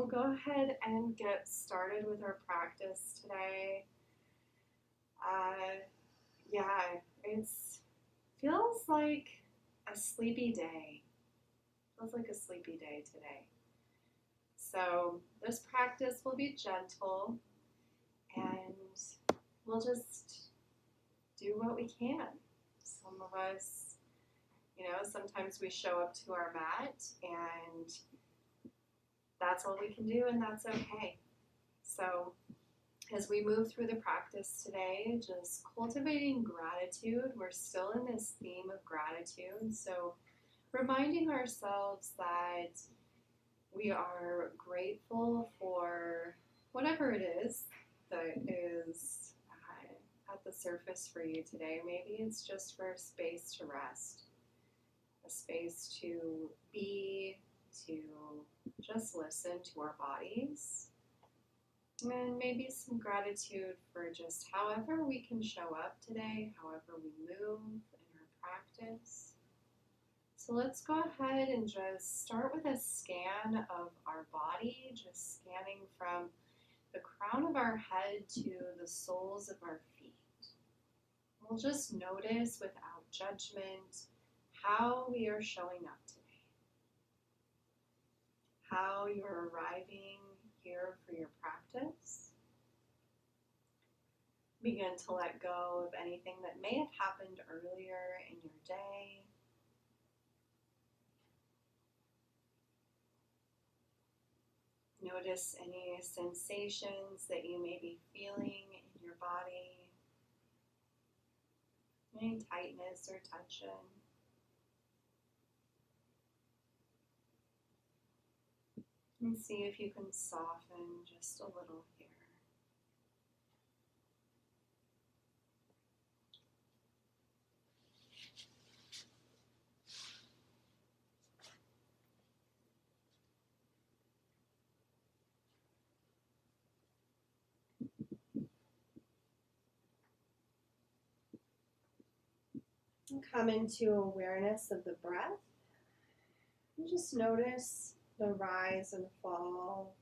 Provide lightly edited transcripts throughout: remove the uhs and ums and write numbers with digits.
we'll go ahead and get started with our practice today. Yeah, it feels like a sleepy day. Feels like a sleepy day today. So this practice will be gentle and we'll just do what we can. Some of us, sometimes we show up to our mat and that's all we can do, and that's okay. So as we move through the practice today, just cultivating gratitude. We're still in this theme of gratitude. So reminding ourselves that we are grateful for whatever it is that is at the surface for you today. Maybe it's just for a space to rest, a space to be, to just listen to our bodies. And maybe some gratitude for just however we can show up today, however we move in our practice. So let's go ahead and just start with a scan of our body, just scanning from the crown of our head to the soles of our feet. We'll just notice without judgment how we are showing up today, how you're arriving here for your practice. Begin to let go of anything that may have happened earlier in your day. Notice any sensations that you may be feeling in your body, any tightness or tension. And see if you can soften just a little here. And come into awareness of the breath. And just notice the rise and fall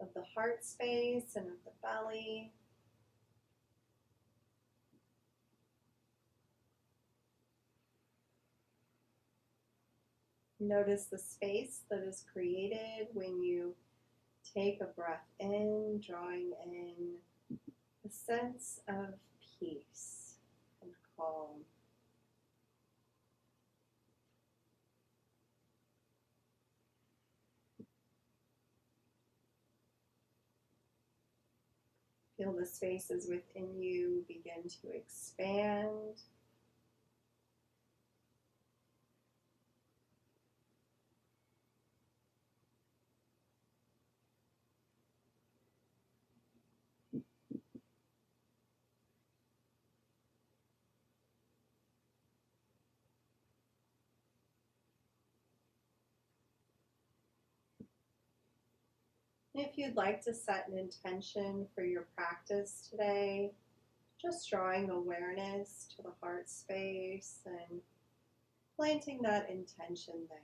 of the heart space and of the belly. Notice the space that is created when you take a breath in, drawing in a sense of peace and calm. Feel the spaces within you begin to expand. If you'd like to set an intention for your practice today, just drawing awareness to the heart space and planting that intention there.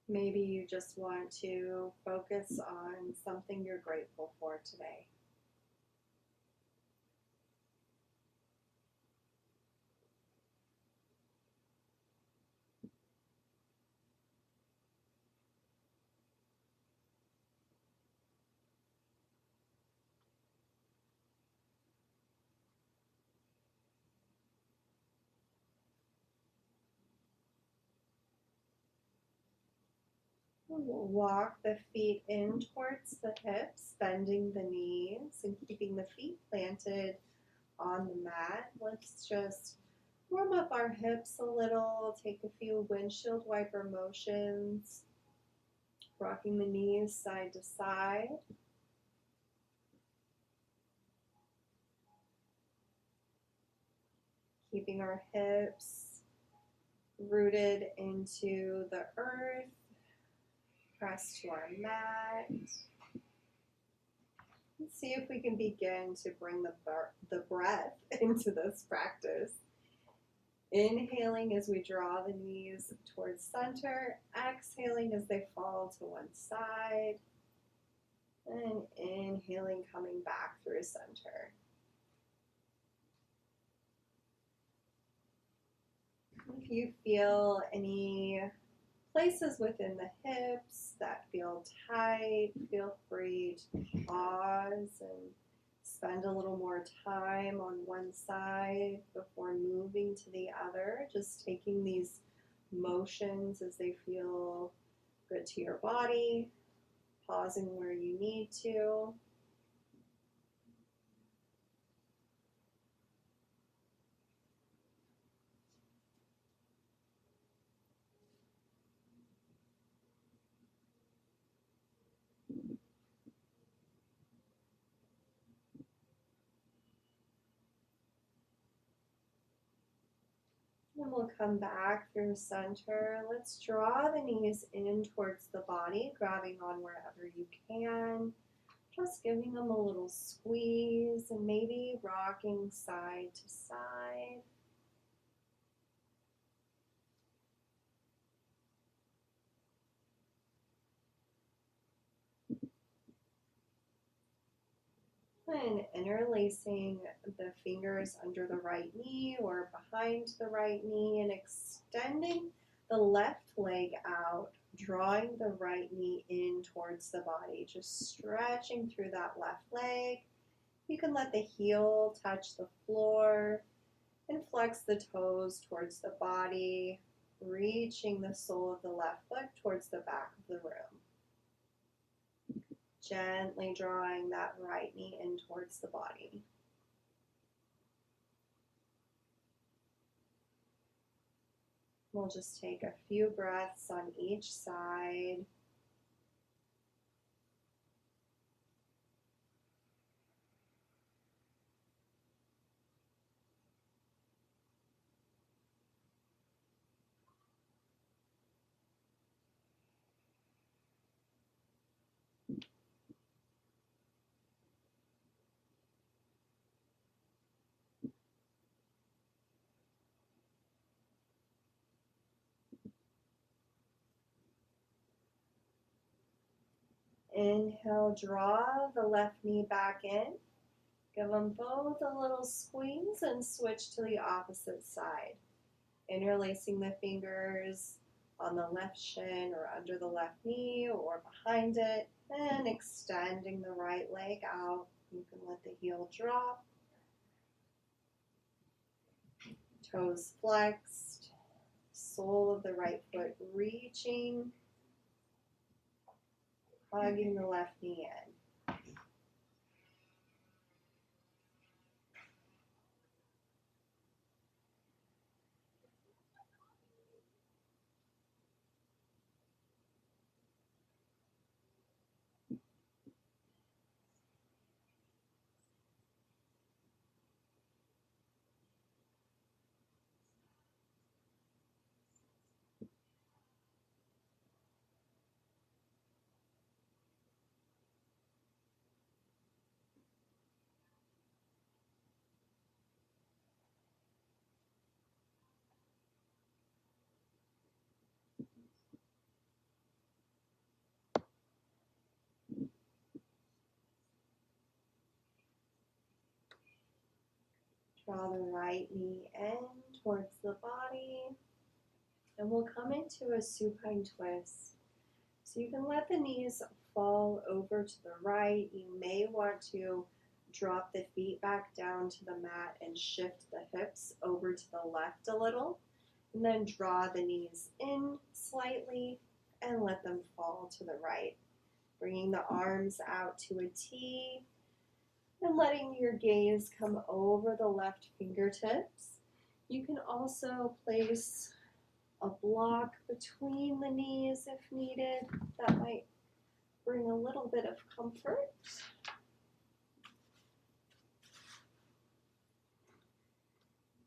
Maybe you just want to focus on something you're grateful for today. We'll walk the feet in towards the hips, bending the knees and keeping the feet planted on the mat. Let's just warm up our hips a little, take a few windshield wiper motions, rocking the knees side to side. Keeping our hips rooted into the earth. Press to our mat. Let's see if we can begin to bring the breath into this practice. Inhaling as we draw the knees towards center, exhaling as they fall to one side, and inhaling, coming back through center. If you feel any places within the hips that feel tight, feel free to pause and spend a little more time on one side before moving to the other, just taking these motions as they feel good to your body, pausing where you need to. And we'll come back through center. Let's draw the knees in towards the body, grabbing on wherever you can. Just giving them a little squeeze and maybe rocking side to side. And interlacing the fingers under the right knee or behind the right knee and extending the left leg out, drawing the right knee in towards the body, just stretching through that left leg. You can let the heel touch the floor and flex the toes towards the body, reaching the sole of the left foot towards the back of the room. Gently drawing that right knee in towards the body. We'll just take a few breaths on each side. Inhale, draw the left knee back in. Give them both a little squeeze and switch to the opposite side. Interlacing the fingers on the left shin or under the left knee or behind it, and extending the right leg out. You can let the heel drop. Toes flexed, sole of the right foot reaching, hugging the left knee in. Draw the right knee in towards the body. And we'll come into a supine twist. So you can let the knees fall over to the right. You may want to drop the feet back down to the mat and shift the hips over to the left a little. And then draw the knees in slightly and let them fall to the right. Bringing the arms out to a T and letting your gaze come over the left fingertips. You can also place a block between the knees if needed. That might bring a little bit of comfort.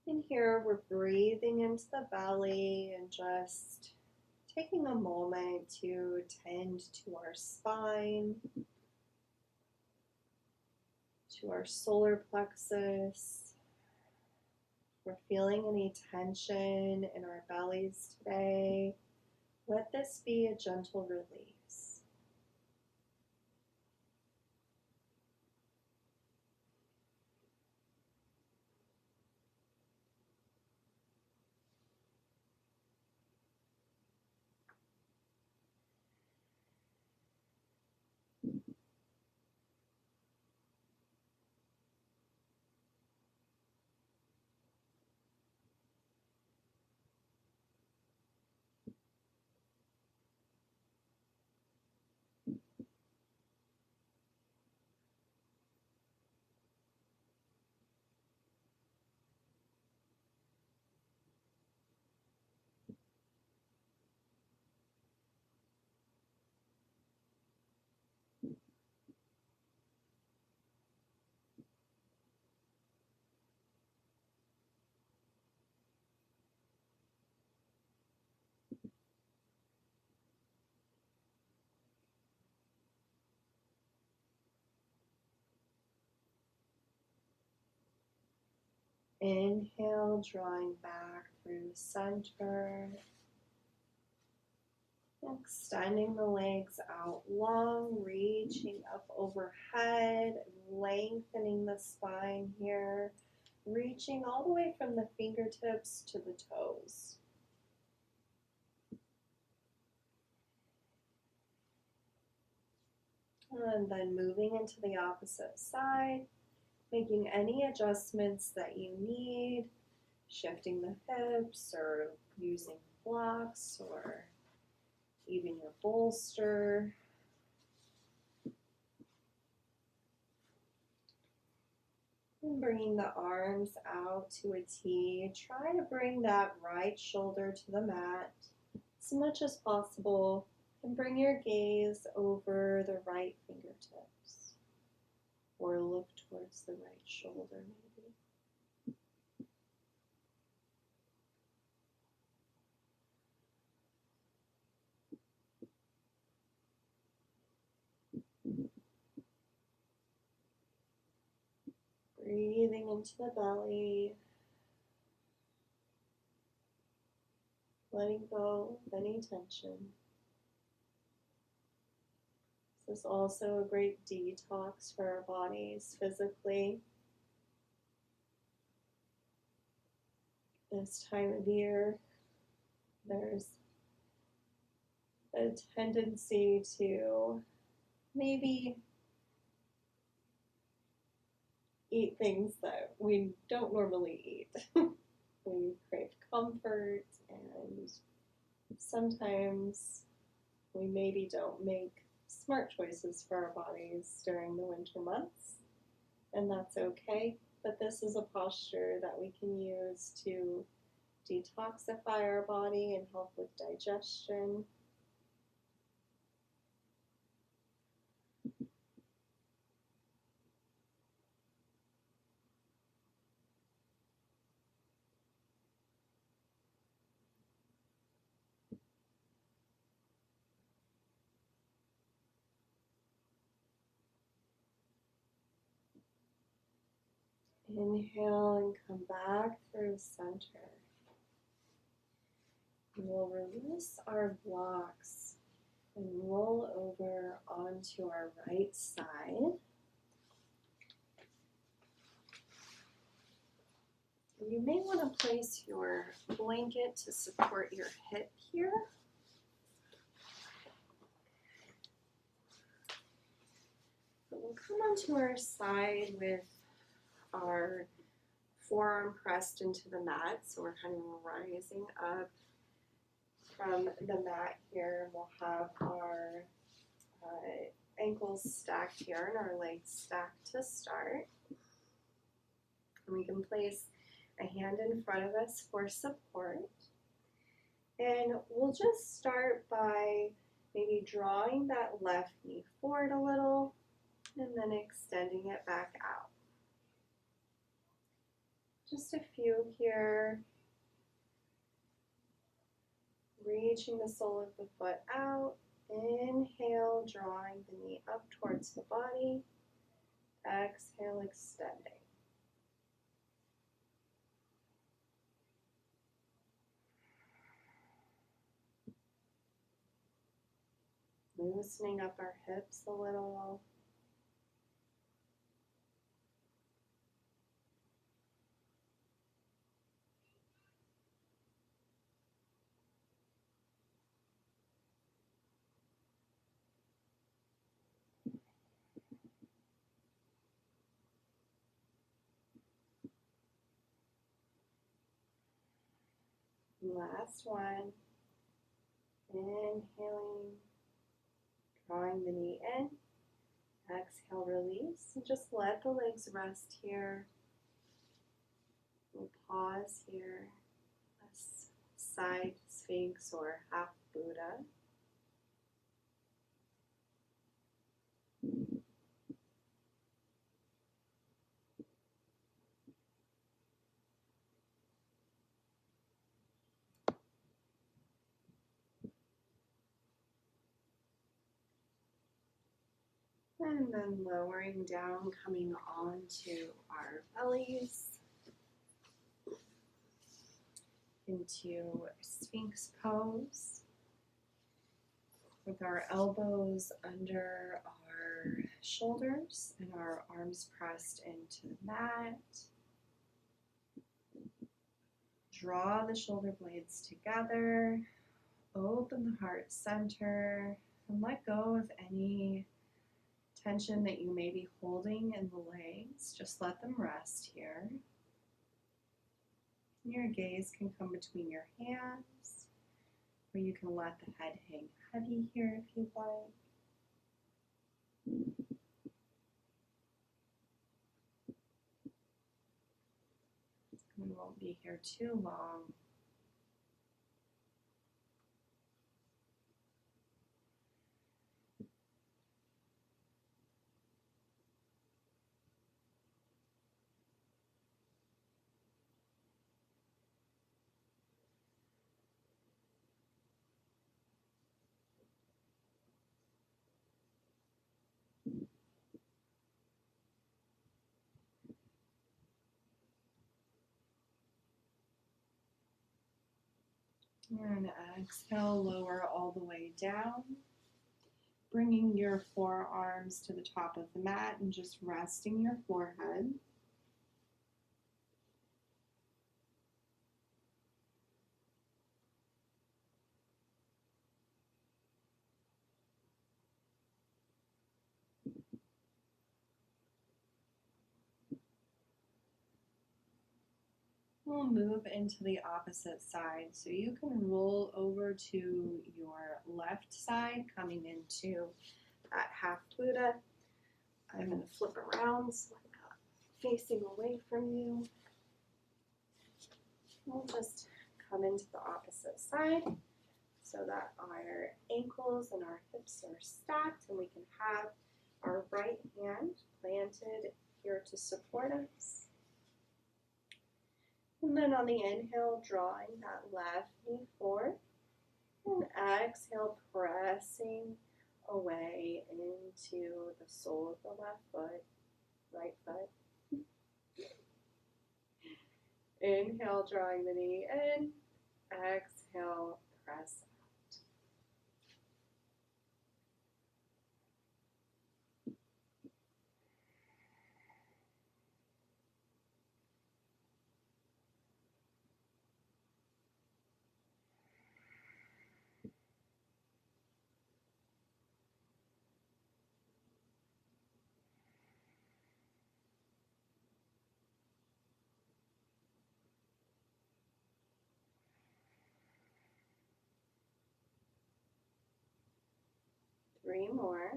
And here we're breathing into the belly and just taking a moment to tend to our spine, to our solar plexus, we're feeling any tension in our bellies today, let this be a gentle release. Inhale, drawing back through center. Extending the legs out long, reaching up overhead, lengthening the spine here, reaching all the way from the fingertips to the toes. And then moving into the opposite side, making any adjustments that you need, shifting the hips or using blocks or even your bolster. And bringing the arms out to a T. Try to bring that right shoulder to the mat as much as possible. And bring your gaze over the right fingertips. Or look towards the right shoulder maybe. Breathing into the belly. Letting go of any tension. This is also a great detox for our bodies physically. This time of year, there's a tendency to maybe eat things that we don't normally eat. We crave comfort, and sometimes we maybe don't make smart choices for our bodies during the winter months, and that's okay. But this is a posture that we can use to detoxify our body and help with digestion. Inhale and come back through center. We'll release our blocks and roll over onto our right side. You may want to place your blanket to support your hip here. But we'll come onto our side with our forearm pressed into the mat, so we're kind of rising up from the mat here. We'll have our ankles stacked here and our legs stacked to start. And we can place a hand in front of us for support. And we'll just start by maybe drawing that left knee forward a little and then extending it back out. Just a few here. Reaching the sole of the foot out. Inhale, drawing the knee up towards the body. Exhale, extending. loosening up our hips a little. Last one. Inhaling, drawing the knee in. Exhale, release, and just let the legs rest here. We'll pause here. A side sphinx or half Buddha. And then lowering down, coming onto our bellies, into Sphinx pose, with our elbows under our shoulders and our arms pressed into the mat. Draw the shoulder blades together, open the heart center, and let go of any tension that you may be holding in the legs. Just let them rest here. Your gaze can come between your hands, or you can let the head hang heavy here if you'd like. We won't be here too long. And exhale, lower all the way down, bringing your forearms to the top of the mat and just resting your forehead. We'll move into the opposite side. So you can roll over to your left side, coming into that half Buddha. I'm going to flip around so I'm not facing away from you. We'll just come into the opposite side so that our ankles and our hips are stacked, and we can have our right hand planted here to support us. And then on the inhale, drawing that left knee forward, and exhale, pressing away into the sole of the left foot, right foot. Inhale, drawing the knee in. Exhale, press out. Three more.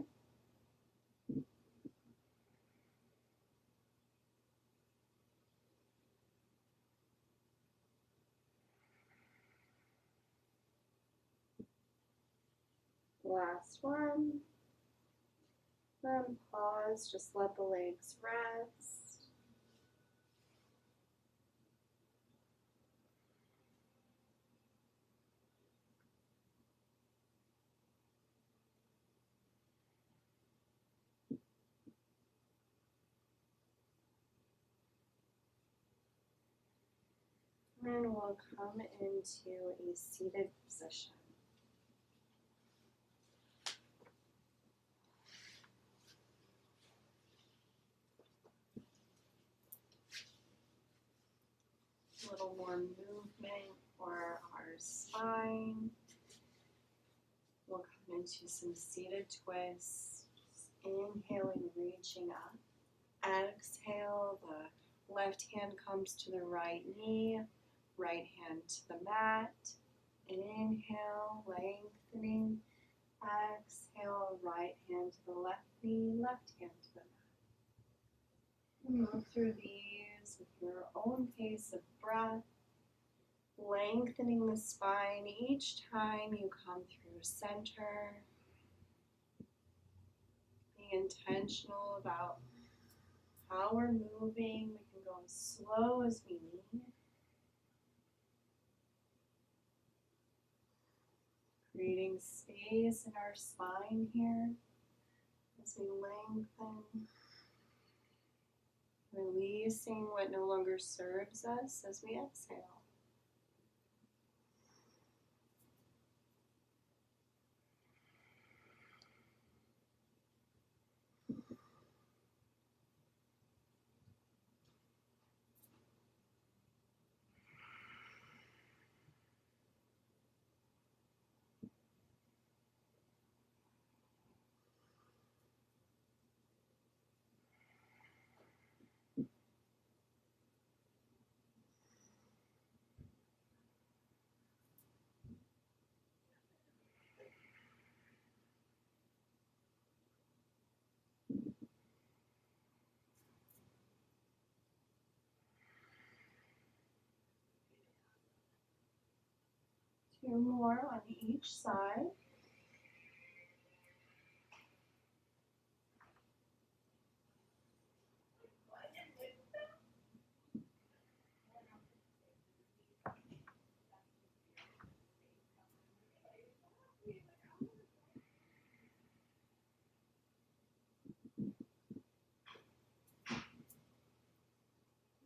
Last one. Then pause, just let the legs rest. And we'll come into a seated position. into some seated twists. Just inhaling, reaching up. Exhale, the left hand comes to the right knee, right hand to the mat. Inhale, lengthening. Exhale, right hand to the left knee, left hand to the mat. And move through these with your own pace of breath, lengthening the spine each time you come through center. Be intentional about how we're moving. We can go as slow as we need. Creating space in our spine here as we lengthen. Releasing what no longer serves us as we exhale. Two more on each side.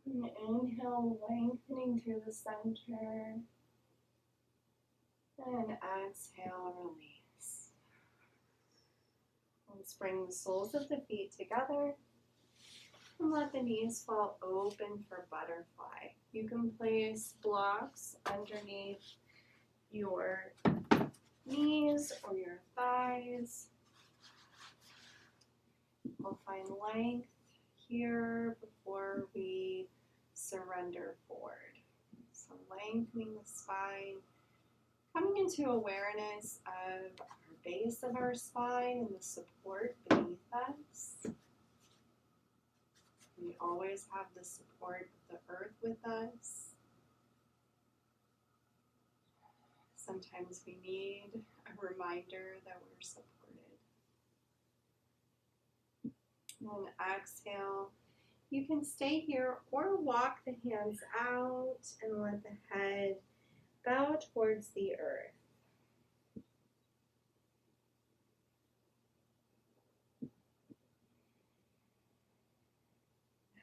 And inhale, lengthening through the center. And exhale, release. Let's bring the soles of the feet together and let the knees fall open for butterfly. You can place blocks underneath your knees or your thighs. We'll find length here before we surrender forward. So lengthening the spine, coming into awareness of our base of our spine and the support beneath us. We always have the support of the earth with us. Sometimes we need a reminder that we're supported. And exhale. You can stay here or walk the hands out and let the head bow towards the earth.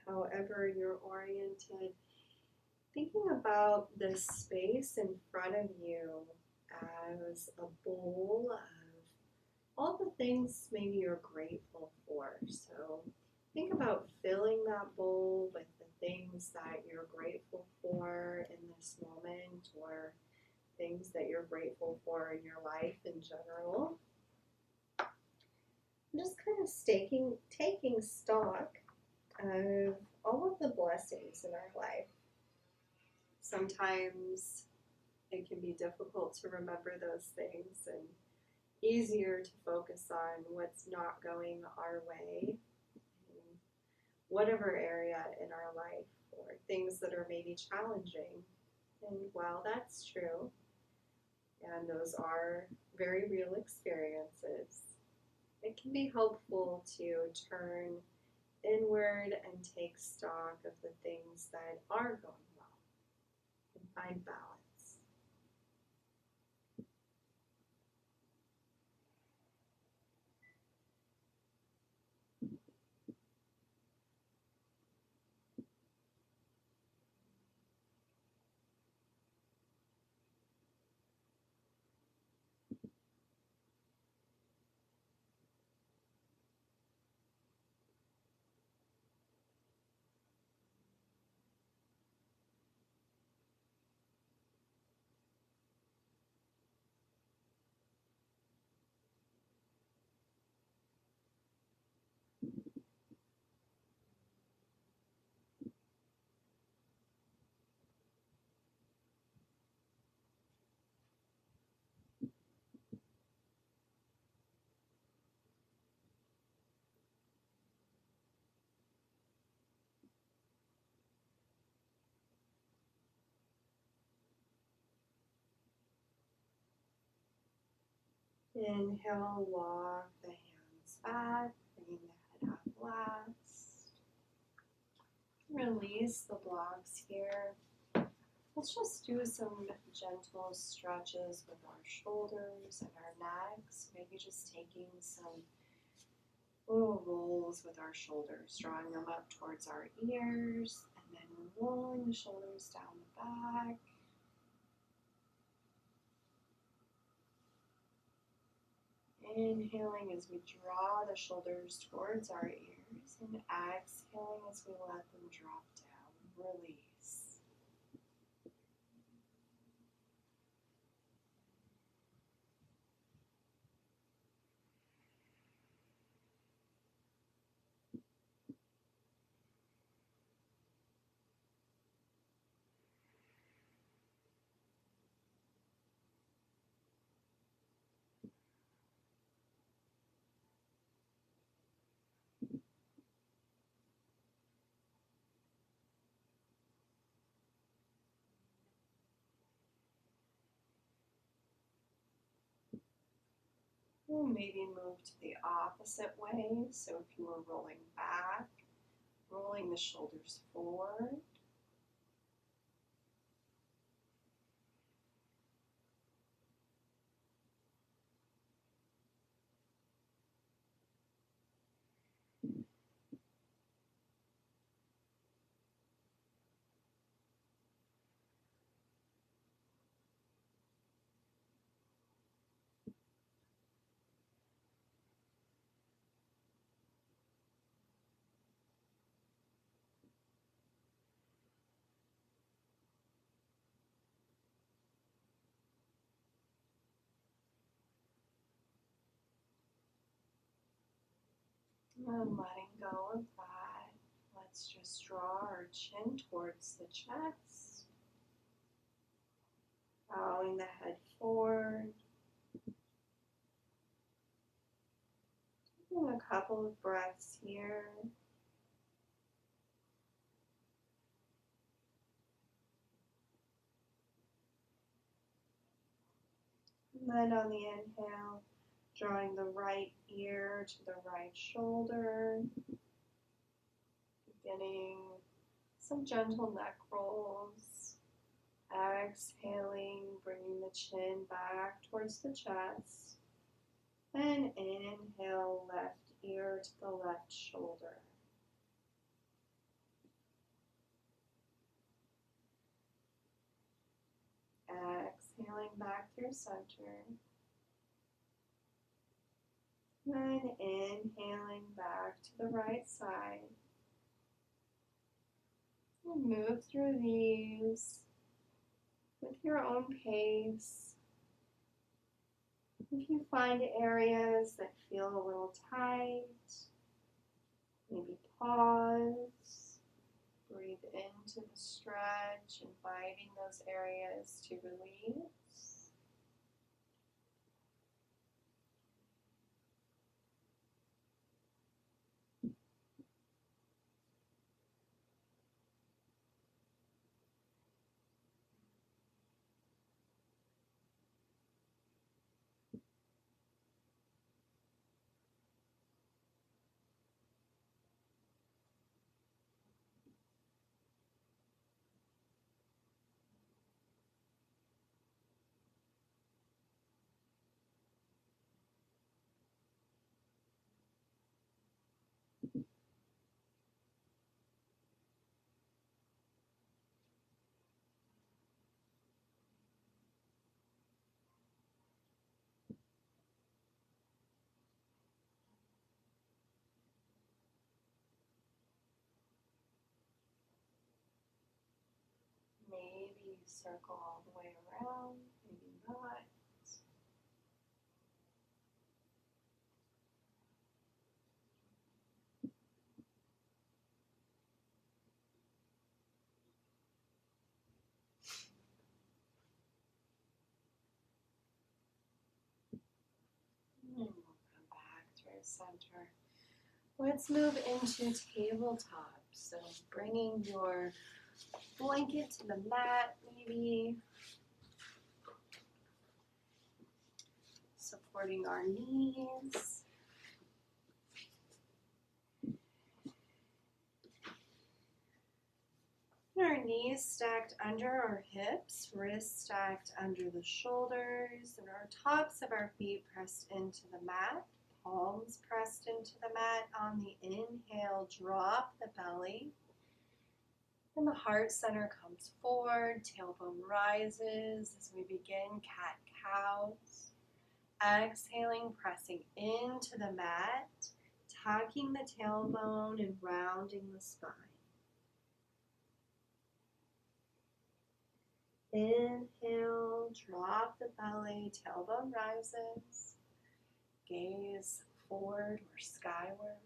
However you're oriented, thinking about the space in front of you as a bowl of all the things maybe you're grateful for. So think about filling that bowl with the things that you're grateful for in this moment, or things that you're grateful for in your life in general. Just kind of taking stock of all of the blessings in our life. Sometimes it can be difficult to remember those things and easier to focus on what's not going our way in whatever area in our life, or things that are maybe challenging. And while that's true, and those are very real experiences, it can be helpful to turn inward and take stock of the things that are going well and find balance. Inhale, walk the hands back, bringing the head up last. Release the blocks here. Let's just do some gentle stretches with our shoulders and our necks. Maybe just taking some little rolls with our shoulders, drawing them up towards our ears, and then rolling the shoulders down the back. Inhaling as we draw the shoulders towards our ears, and exhaling as we let them drop down. Release. We'll maybe move to the opposite way. So if you were rolling back, rolling the shoulders forward. And letting go of that, let's just draw our chin towards the chest, bowing the head forward. Taking a couple of breaths here. And then on the inhale, drawing the right ear to the right shoulder, beginning some gentle neck rolls. Exhaling, bringing the chin back towards the chest. And inhale, left ear to the left shoulder. Exhaling back through center. And inhaling back to the right side. And move through these with your own pace. If you find areas that feel a little tight, maybe pause, breathe into the stretch, inviting those areas to release. Maybe circle all the way around, maybe not. And we'll come back through center. Let's move into tabletop. So bringing your blanket to the mat, maybe. supporting our knees. Our knees stacked under our hips, wrists stacked under the shoulders, and our tops of our feet pressed into the mat, palms pressed into the mat. On the inhale, drop the belly, and the heart center comes forward, tailbone rises as we begin cat-cows. Exhaling, pressing into the mat, tucking the tailbone and rounding the spine. Inhale, drop the belly, tailbone rises, gaze forward or skyward.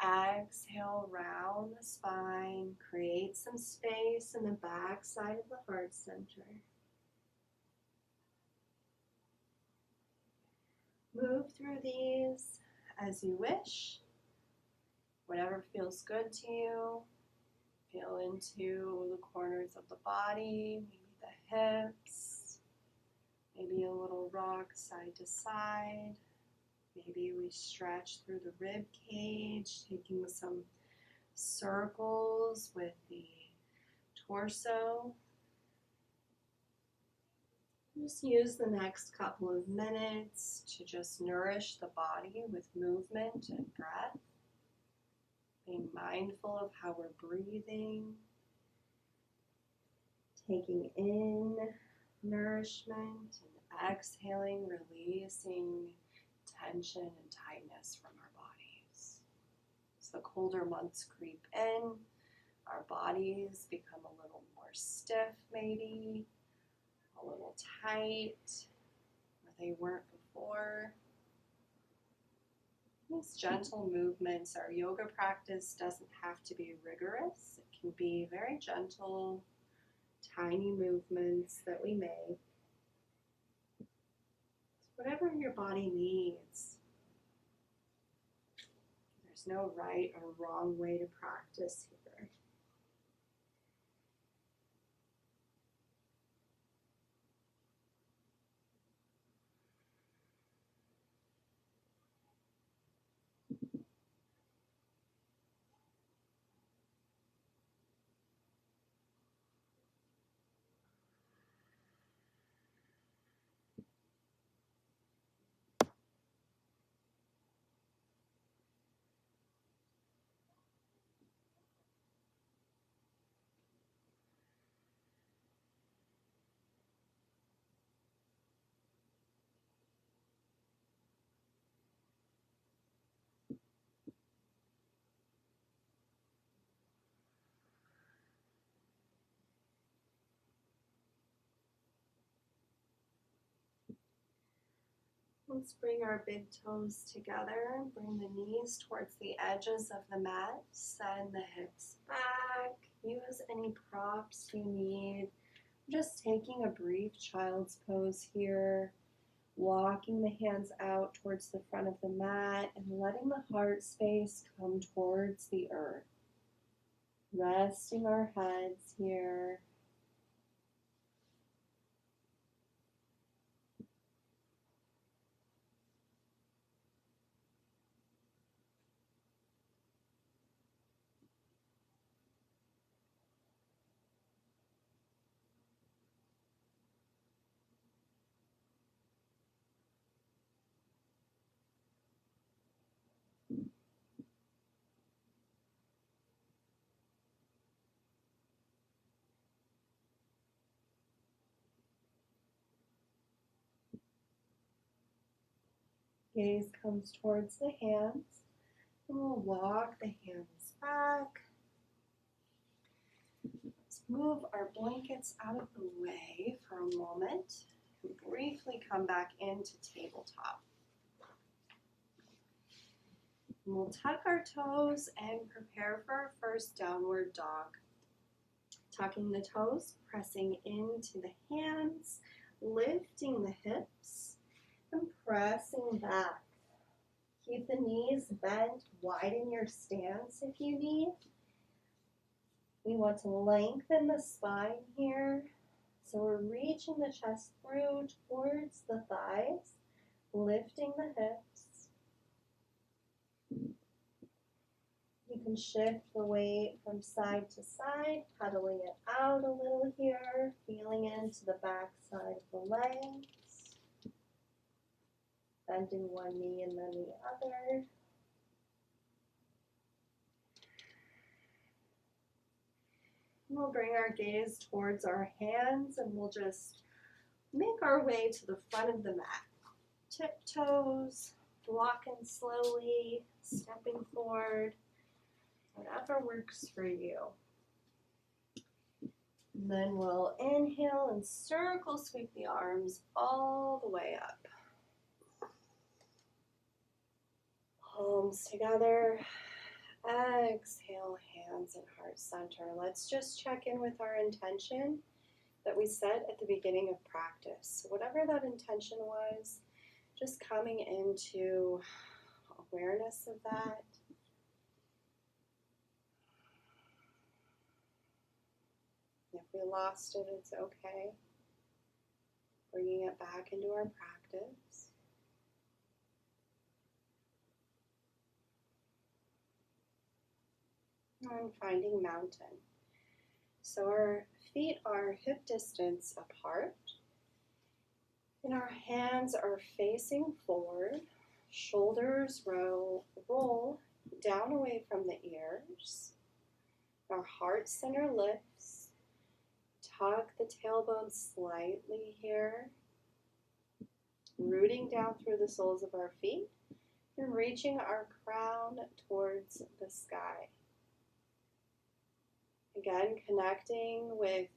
Exhale, round the spine, create some space in the back side of the heart center. Move through these as you wish, whatever feels good to you. Feel into the corners of the body, maybe the hips, maybe a little rock side to side. Maybe we stretch through the rib cage, taking some circles with the torso. Just use the next couple of minutes to just nourish the body with movement and breath. Being mindful of how we're breathing, taking in nourishment and exhaling, releasing tension and tightness from our bodies. As the colder months creep in, our bodies become a little more stiff maybe, a little tight, where they weren't before. These gentle movements, our yoga practice doesn't have to be rigorous. It can be very gentle, tiny movements that we make. Whatever your body needs. There's no right or wrong way to practice here. Let's bring our big toes together, bring the knees towards the edges of the mat, send the hips back, use any props you need. Just taking a brief child's pose here, walking the hands out towards the front of the mat and letting the heart space come towards the earth. Resting our heads here. Gaze comes towards the hands, and we'll walk the hands back. Let's move our blankets out of the way for a moment and briefly come back into tabletop. And we'll tuck our toes and prepare for our first downward dog. Tucking the toes, pressing into the hands, lifting the hips, and pressing back. Keep the knees bent, widen your stance if you need. We want to lengthen the spine here, So we're reaching the chest through towards the thighs, lifting the hips. You can shift the weight from side to side, pedaling it out a little here, feeling into the back side of the legs, bending one knee and then the other. And we'll bring our gaze towards our hands and we'll just make our way to the front of the mat. Tiptoes, walking slowly, stepping forward, whatever works for you. And then we'll inhale and circle sweep the arms all the way up. Palms together. Exhale, hands and heart center. Let's just check in with our intention that we set at the beginning of practice. So whatever that intention was, just coming into awareness of that. If we lost it, it's okay. Bringing it back into our practice. And finding mountain. So our feet are hip distance apart. And our hands are facing forward. Shoulders roll down away from the ears. Our heart center lifts. Tuck the tailbone slightly here. Rooting down through the soles of our feet. And reaching our crown towards the sky. Again, connecting with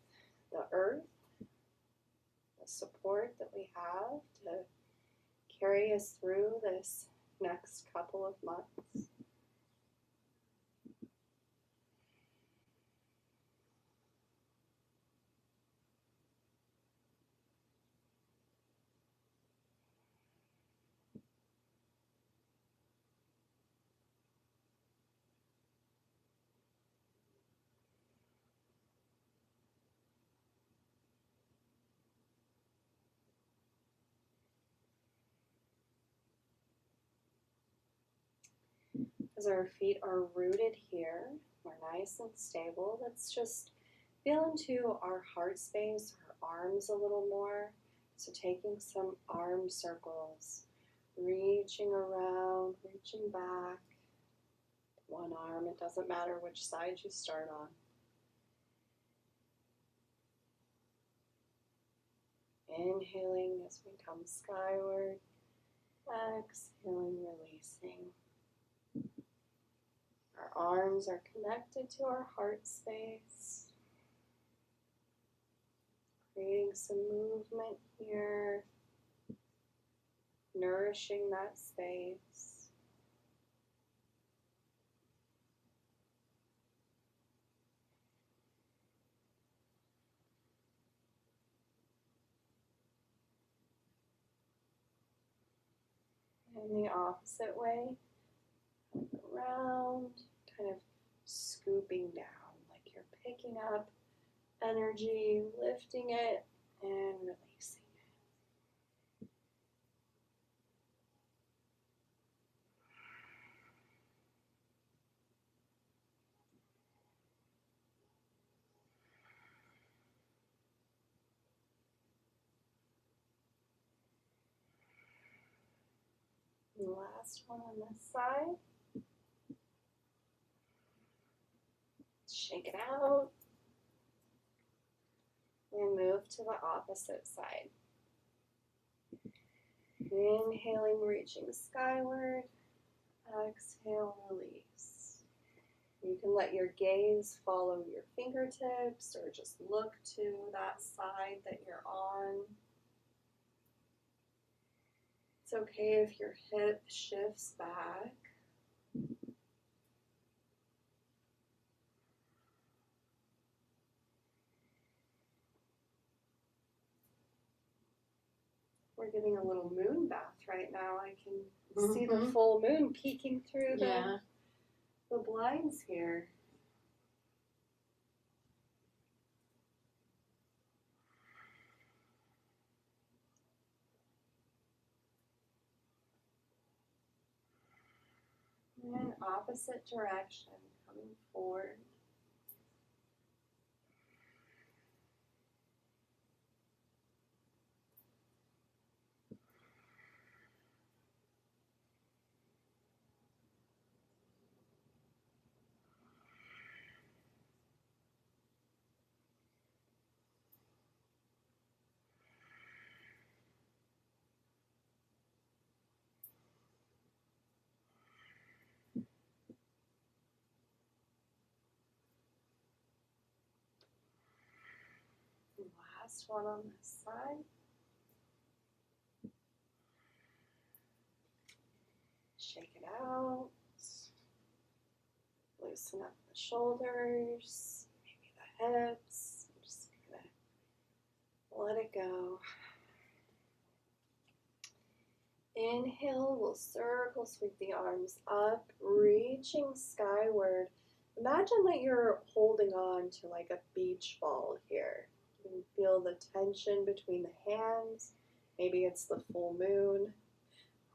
the earth, the support that we have to carry us through this next couple of months. As our feet are rooted here, we're nice and stable. Let's just feel into our heart space, our arms a little more. So taking some arm circles, reaching around, reaching back. One arm, it doesn't matter which side you start on. Inhaling as we come skyward, exhaling, releasing. Our arms are connected to our heart space. Creating some movement here, nourishing that space. And the opposite way, around, kind of scooping down, like you're picking up energy, lifting it, and releasing it. And the last one on this side. Shake it out. And move to the opposite side. Inhaling, reaching skyward. Exhale, release. You can let your gaze follow your fingertips or just look to that side that you're on. It's okay if your hip shifts back. We're getting a little moon bath right now. I can see the full moon peeking through the blinds here. opposite direction, coming forward. Last one on this side. Shake it out. Loosen up the shoulders, maybe the hips. I'm just gonna let it go. Inhale, we'll circle, sweep the arms up, reaching skyward. Imagine that you're holding on to like a beach ball here. You can feel the tension between the hands. Maybe it's the full moon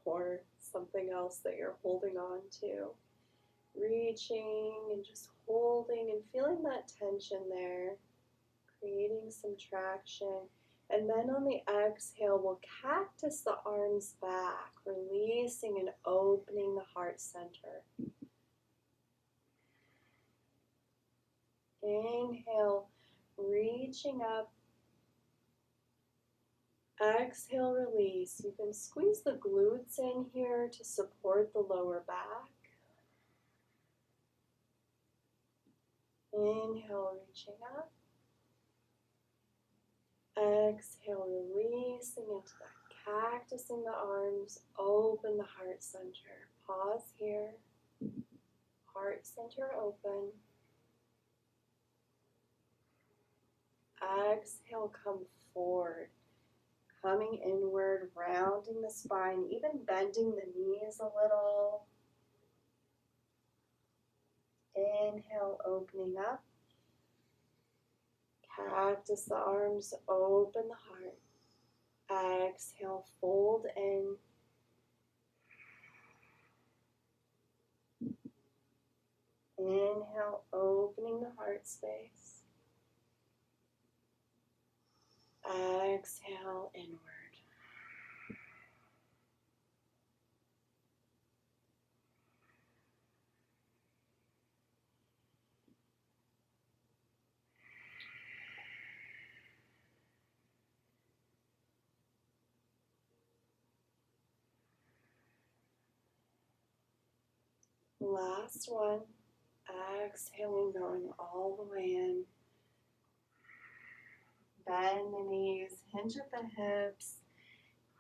or something else that you're holding on to. Reaching and just holding and feeling that tension there, creating some traction. And then on the exhale, we'll cactus the arms back, releasing and opening the heart center. Inhale, reaching up. Exhale, release. You can squeeze the glutes in here to support the lower back. Inhale, reaching up. Exhale, releasing into that, cactusing the arms, open the heart center. Pause here. Heart center open. Exhale, come forward. Coming inward, rounding the spine, even bending the knees a little. Inhale, opening up. Cactus the arms, open the heart. Exhale, fold in. Inhale, opening the heart space. Exhale, inward. Last one. Exhaling, going all the way in. Bend the knees, hinge at the hips.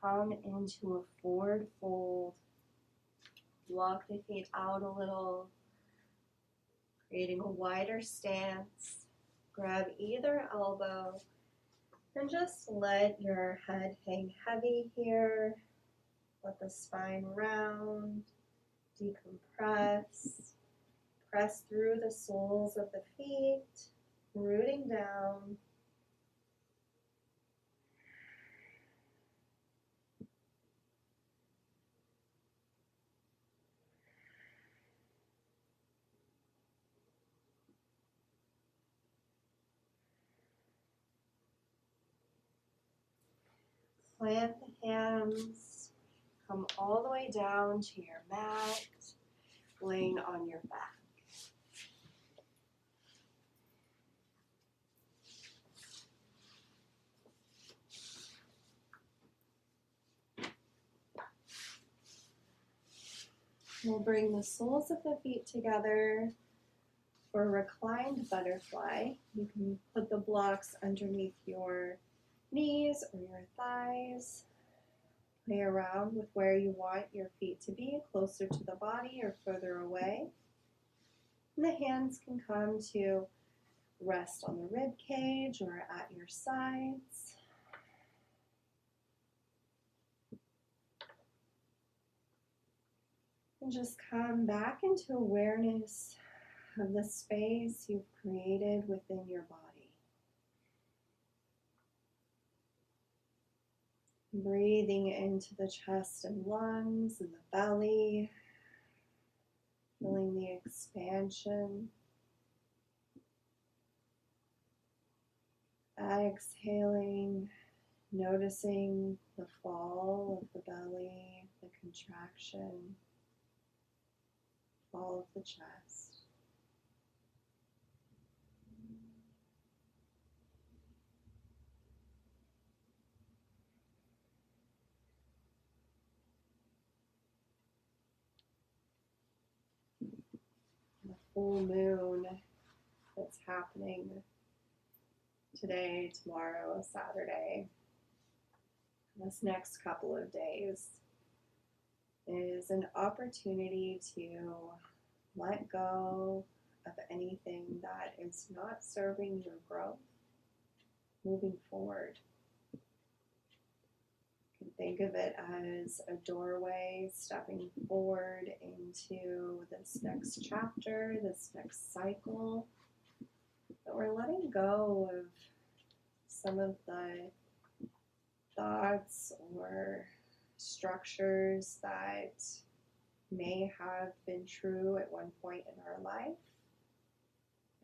Come into a forward fold. Walk the feet out a little, creating a wider stance. Grab either elbow and just let your head hang heavy here. Let the spine round, decompress. Press through the soles of the feet, rooting down. Plant the hands, come all the way down to your mat, laying on your back. We'll bring the soles of the feet together for reclined butterfly. You can put the blocks underneath your knees or your thighs. Play around with where you want your feet to be, closer to the body or further away. And the hands can come to rest on the rib cage or at your sides. And just come back into awareness of the space you've created within your body. Breathing into the chest and lungs and the belly. Feeling the expansion. Exhaling, noticing the fall of the belly, the contraction, fall of the chest. The full moon that's happening today, tomorrow, Saturday, this next couple of days is an opportunity to let go of anything that is not serving your growth moving forward. You can think of it as a doorway stepping forward into this next chapter, this next cycle. But we're letting go of some of the thoughts or structures that may have been true at one point in our life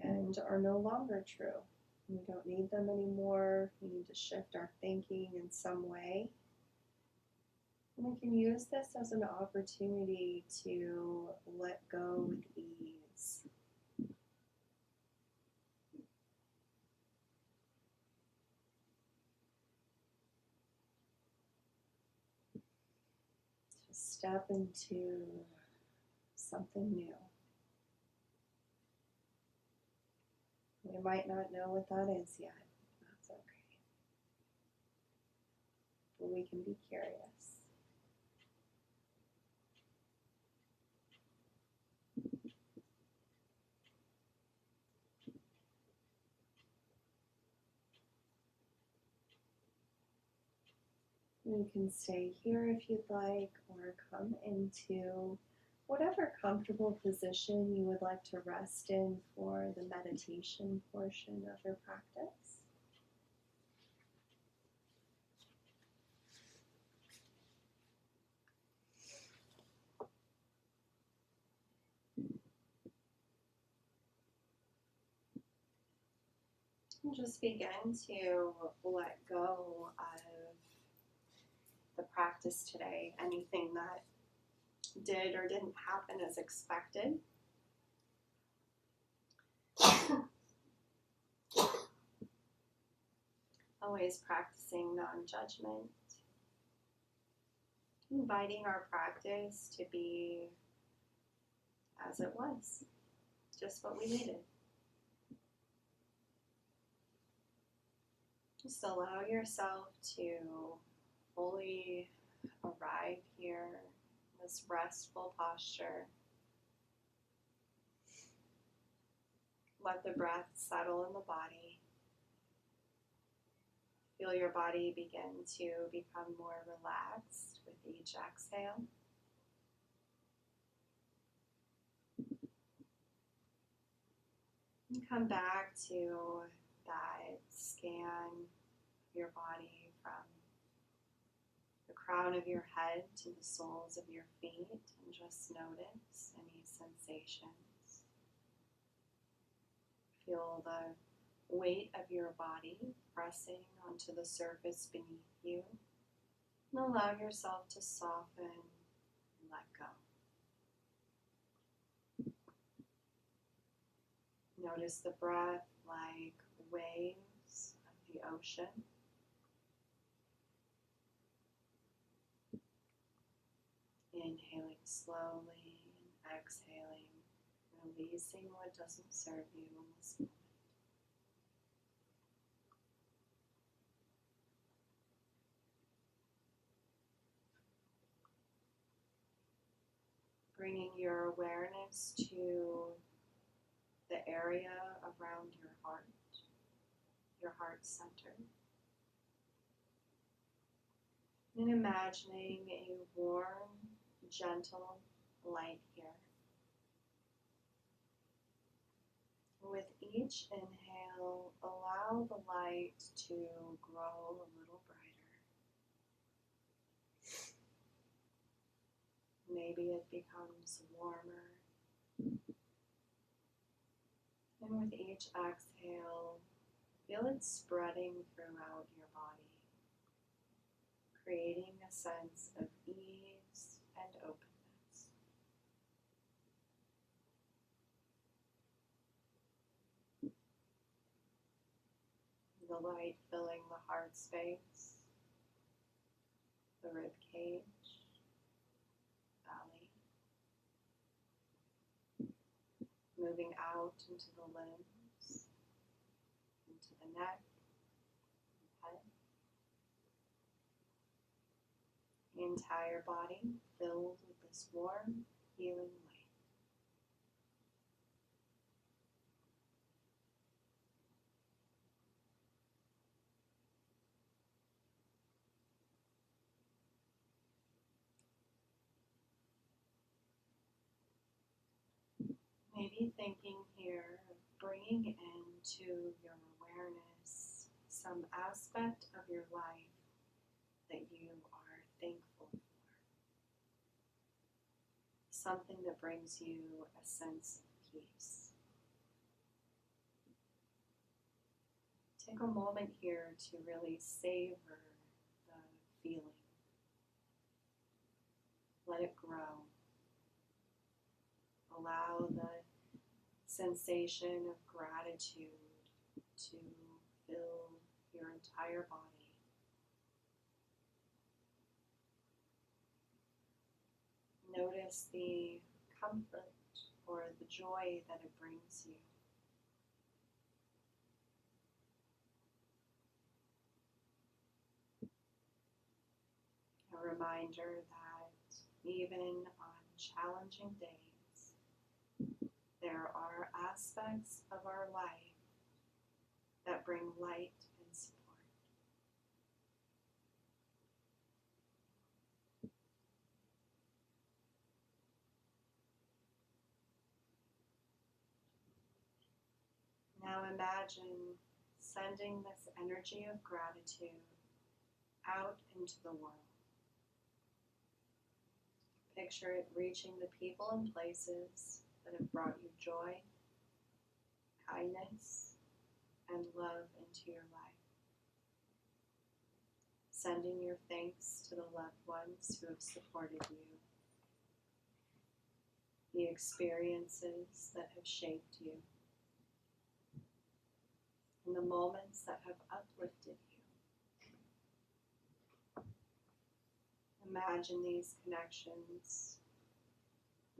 and are no longer true. We don't need them anymore. We need to shift our thinking in some way. And we can use this as an opportunity to let go with ease. To step into something new. We might not know what that is yet. That's okay. But we can be curious. You can stay here if you'd like, or come into whatever comfortable position you would like to rest in for the meditation portion of your practice. And just begin to let go of the practice today, anything that did or didn't happen as expected. Always practicing non-judgment. Inviting our practice to be as it was, just what we needed. Just allow yourself to fully arrive here in this restful posture. Let the breath settle in the body. Feel your body begin to become more relaxed with each exhale. And come back to that scan of your body from the crown of your head to the soles of your feet, and just notice any sensations. Feel the weight of your body pressing onto the surface beneath you, and allow yourself to soften and let go. Notice the breath like waves of the ocean. Inhaling slowly and exhaling, releasing what doesn't serve you in this moment. Bringing your awareness to the area around your heart center. And imagining a warm, gentle light here. With each inhale, allow the light to grow a little brighter. Maybe it becomes warmer And with each exhale, feel it spreading throughout your body, creating a sense of ease and openness. The light filling the heart space, the rib cage, belly, moving out into the limbs, into the neck, head. The entire body filled with this warm, healing light. Maybe thinking here of bringing into your awareness some aspect of your life that you are thankful for. Something that brings you a sense of peace. Take a moment here to really savor the feeling. Let it grow. Allow the sensation of gratitude to fill your entire body. Notice the comfort or the joy that it brings you. A reminder that even on challenging days, there are aspects of our life that bring light and support. Now imagine sending this energy of gratitude out into the world. Picture it reaching the people and places that have brought you joy, kindness, and love into your life. Sending your thanks to the loved ones who have supported you, the experiences that have shaped you, and the moments that have uplifted you. Imagine these connections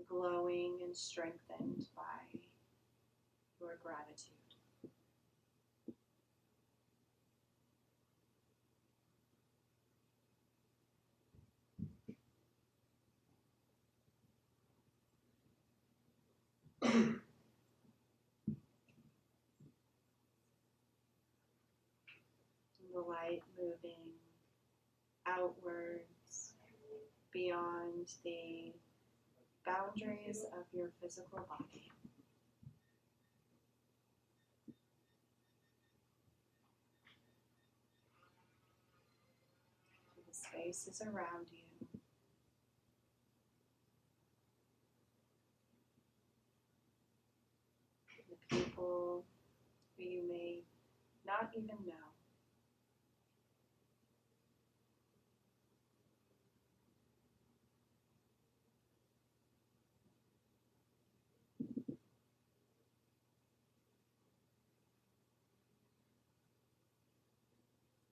glowing and strengthened by your gratitude. The light moving outwards beyond the boundaries of your physical body. The spaces around you. The people who you may not even know.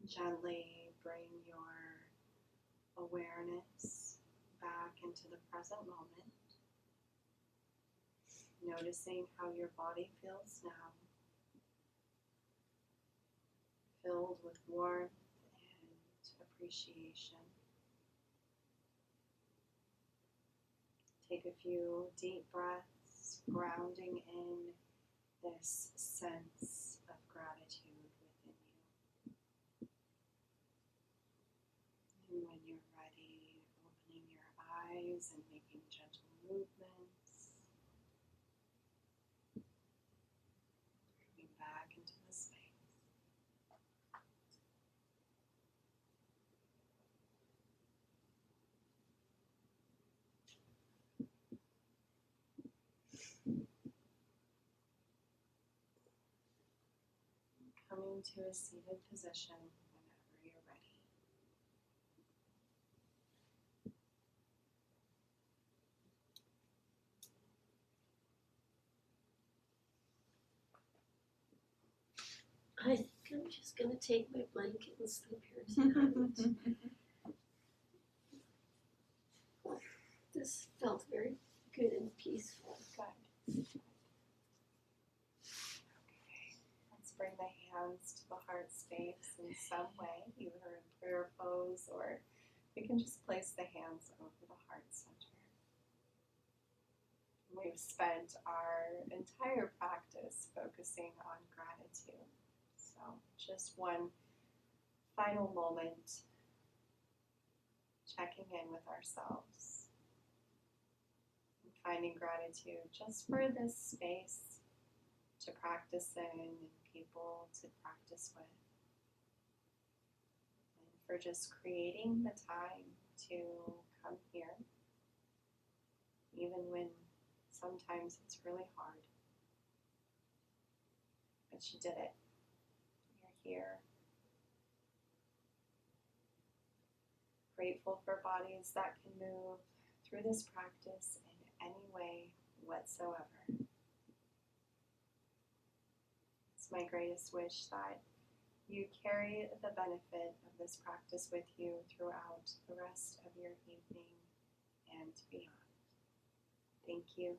Gently bring your awareness back into the present moment, noticing how your body feels now, filled with warmth and appreciation. Take a few deep breaths, grounding in this sense of gratitude within you. And when you're ready, opening your eyes and making gentle movements. Coming back into the space. into a seated position whenever you're ready. I think I'm just going to take my blanket and sleep here tonight. This felt very good and peaceful. Good. Okay. Let's bring the hands to the heart space in some way, either in prayer pose or we can just place the hands over the heart center. We've spent our entire practice focusing on gratitude. So just one final moment, checking in with ourselves and finding gratitude just for this space to practice in and people to practice with. And for just creating the time to come here, even when sometimes it's really hard. But you did it. You're here. Grateful for bodies that can move through this practice in any way whatsoever. It's my greatest wish that you carry the benefit of this practice with you throughout the rest of your evening and beyond. Thank you.